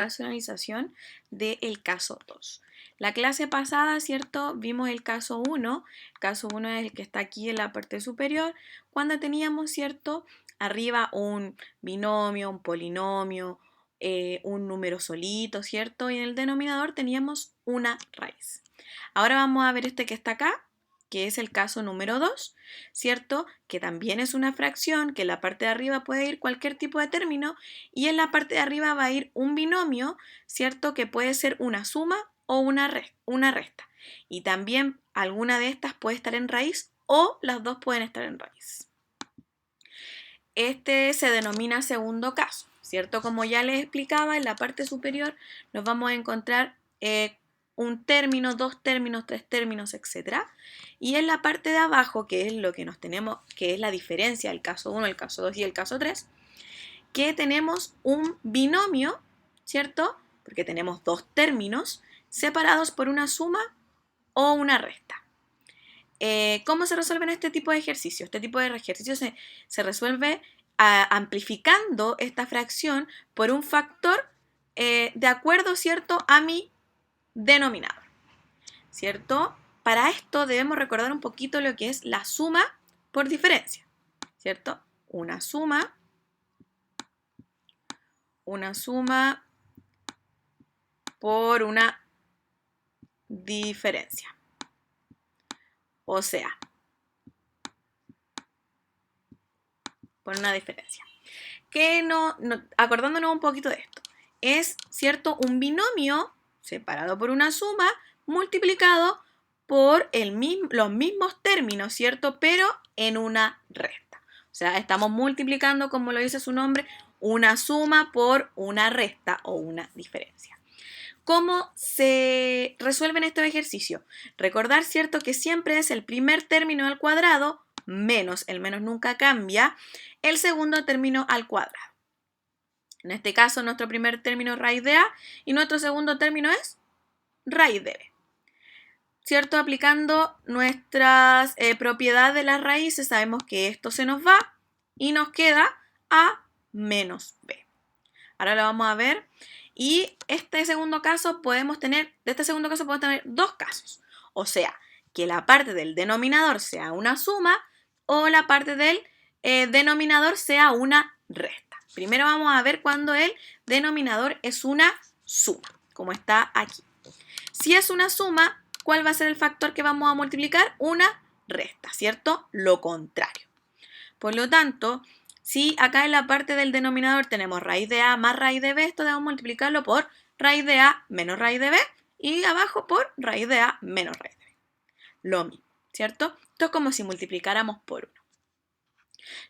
racionalización del caso 2. La clase pasada, ¿cierto? Vimos el caso 1. El caso 1 es el que está aquí en la parte superior, cuando teníamos, ¿cierto? Arriba un binomio, un polinomio, un número solito, ¿cierto? Y en el denominador teníamos una raíz. Ahora vamos a ver este que está acá, que es el caso número 2, ¿cierto? Que también es una fracción, que en la parte de arriba puede ir cualquier tipo de término y en la parte de arriba va a ir un binomio, ¿cierto? Que puede ser una suma o una resta. Y también alguna de estas puede estar en raíz o las dos pueden estar en raíz. Este se denomina segundo caso, ¿cierto? Como ya les explicaba, en la parte superior nos vamos a encontrar un término, dos términos, tres términos, etc. Y en la parte de abajo, que es lo que nos tenemos, que es la diferencia del caso 1, el caso 2 y el caso 3, que tenemos un binomio, ¿cierto? Porque tenemos dos términos separados por una suma o una resta. ¿Cómo se resuelven este tipo de ejercicios? Este tipo de ejercicios se resuelve amplificando esta fracción por un factor de acuerdo, ¿cierto?, a mi denominador, ¿cierto? Para esto debemos recordar un poquito lo que es la suma por diferencia, ¿cierto? Una suma por una diferencia. O sea, por una diferencia. Acordándonos un poquito de esto, es, ¿cierto?, un binomio separado por una suma multiplicado por los mismos términos, ¿cierto?, pero en una resta. O sea, estamos multiplicando, como lo dice su nombre, una suma por una resta o una diferencia. ¿Cómo se resuelven estos ejercicios? Recordar, ¿cierto?, que siempre es el primer término al cuadrado menos, el menos nunca cambia, el segundo término al cuadrado. En este caso, nuestro primer término es raíz de A y nuestro segundo término es raíz de B. ¿Cierto? Aplicando nuestras propiedades de las raíces, sabemos que esto se nos va y nos queda A menos B. Ahora lo vamos a ver. Y de este segundo caso podemos tener dos casos. O sea, que la parte del denominador sea una suma o la parte del denominador sea una resta. Primero vamos a ver cuando el denominador es una suma, como está aquí. Si es una suma, ¿cuál va a ser el factor que vamos a multiplicar? Una resta, ¿cierto? Lo contrario. Por lo tanto, si acá en la parte del denominador tenemos raíz de A más raíz de B, esto debemos multiplicarlo por raíz de A menos raíz de B y abajo por raíz de A menos raíz de B. Lo mismo, ¿cierto? Esto es como si multiplicáramos por 1.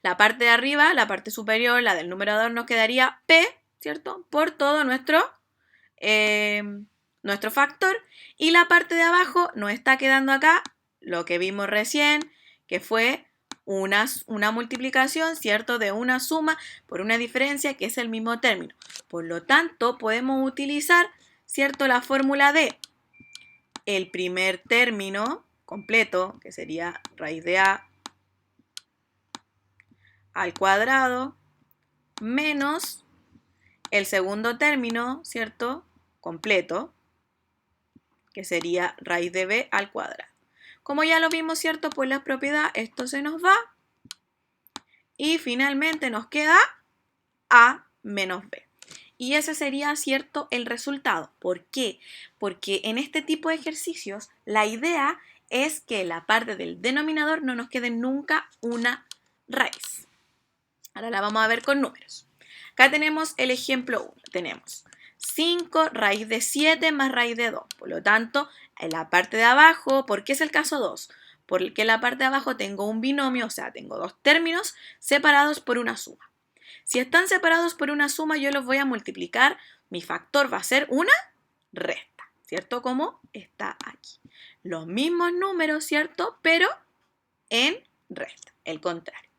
La parte de arriba, la parte superior, la del numerador, nos quedaría P, ¿cierto? Por todo nuestro factor. Y la parte de abajo nos está quedando acá lo que vimos recién, que fue una multiplicación, ¿cierto?, de una suma por una diferencia, que es el mismo término. Por lo tanto, podemos utilizar, ¿cierto?, la fórmula de el primer término completo, que sería raíz de A al cuadrado, menos el segundo término, ¿cierto?, completo, que sería raíz de B al cuadrado. Como ya lo vimos, ¿cierto?, por la propiedad, esto se nos va. Y finalmente nos queda A menos B. Y ese sería, ¿cierto?, el resultado. ¿Por qué? Porque en este tipo de ejercicios la idea es que la parte del denominador no nos quede nunca una raíz. Ahora la vamos a ver con números. Acá tenemos el ejemplo 1. Tenemos 5 raíz de 7 más raíz de 2. Por lo tanto, en la parte de abajo, ¿por qué es el caso 2? Porque en la parte de abajo tengo un binomio, o sea, tengo dos términos separados por una suma. Si están separados por una suma, yo los voy a multiplicar. Mi factor va a ser una resta, ¿cierto? Como está aquí. Los mismos números, ¿cierto? Pero en resta, el contrario.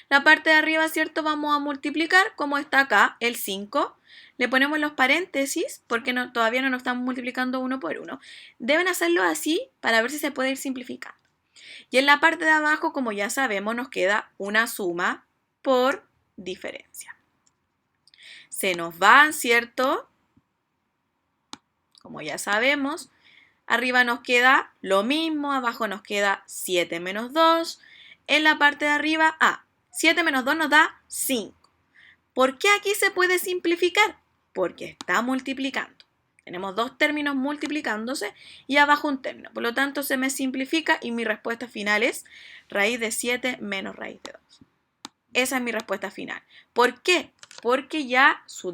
La parte de arriba, ¿cierto?, vamos a multiplicar, como está acá, el 5. Le ponemos los paréntesis, porque todavía no nos estamos multiplicando uno por uno. Deben hacerlo así para ver si se puede ir simplificando. Y en la parte de abajo, como ya sabemos, nos queda una suma por diferencia. Se nos van, ¿cierto?, como ya sabemos, arriba nos queda lo mismo, abajo nos queda 7 menos 2. En la parte de arriba, 7 menos 2 nos da 5. ¿Por qué aquí se puede simplificar? Porque está multiplicando. Tenemos dos términos multiplicándose y abajo un término. Por lo tanto, se me simplifica y mi respuesta final es raíz de 7 menos raíz de 2. Esa es mi respuesta final. ¿Por qué? Porque ya su